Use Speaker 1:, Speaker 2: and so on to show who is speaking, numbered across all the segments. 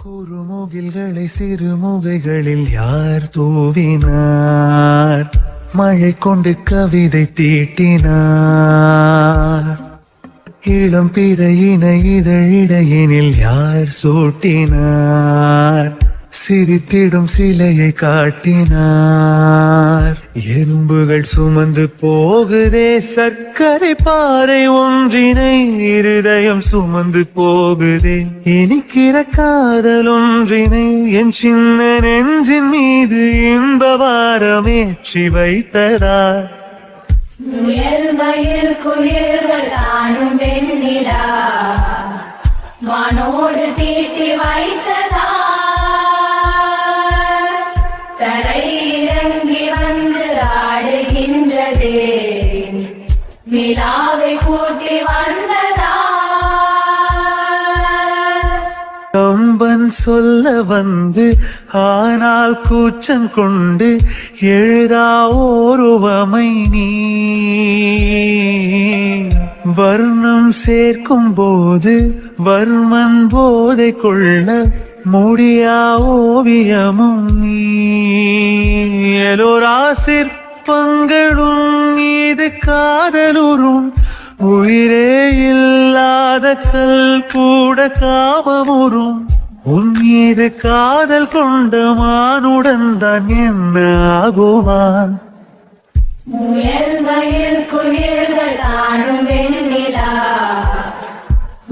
Speaker 1: குறுமுகில்களை சிறுமுகைகளில் யார் தூவினார்? மழை கொண்டு கவிதை தீட்டினார். இளம் பிறையினை இதழிடையினில் யார் சூட்டினார்? சிரித்திடும் சிலையை காட்டினார். எறும்புகள் சுமந்து போகுதே சர்க்கரை பாறை ஒன்றினை, இருதயம் சுமந்து போகுதே இனிக்கிற காதல் ஒன்றினை. என் சின்ன நெஞ்சின் மீது இன்ப வாரமேற்றி வைத்ததார்.
Speaker 2: முயல்மயில் குயில்கள் தானும் வெண்ணிலா வானோடு தீட்டி வைத்ததா. தரை இறங்கி வந்து ஆடுகின்றதே நிலாவை கூட்டி வந்ததா.
Speaker 1: கம்பன் சொல்ல வந்து ஆனால் கூச்சம் கொண்டு எழுதா ஓருவமை நீ. வர்ணம் சேர்க்கும் போது வர்மன் போதை கொள்ள முடியா ஓவியமும் நீ. எலோரா சிற்பங்களும் மீது காதலுறும், உயிரே இல்லாத கல் கூட காமமுறும். உன் மீது காதல் கொண்ட மானுடன் தான் என்ன ஆகுவான்?
Speaker 2: முயல்மயில் குயில்கள் தானும் வெண்ணிலா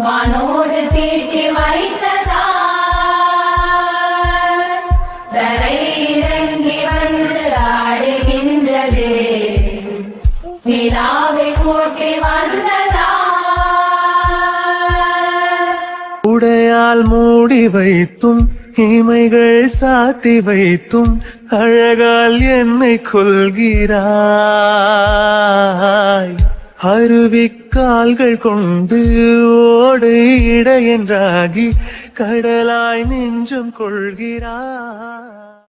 Speaker 2: வானோடு தீட்டி வைத்ததா. தரை இறங்கி வந்து ஆடுகின்றதே நிலாவை கூட்டி வந்ததா.
Speaker 1: உடையால் மூடி வைத்தும் இமைகள் சாத்தி வைத்தும் அழகால் என்னை கொள்கிறாய். அருவிக்கால்கள் கொண்டு ஓடு இடையென்றாகி கடலாய் நெஞ்சம் கொள்கிறாய்.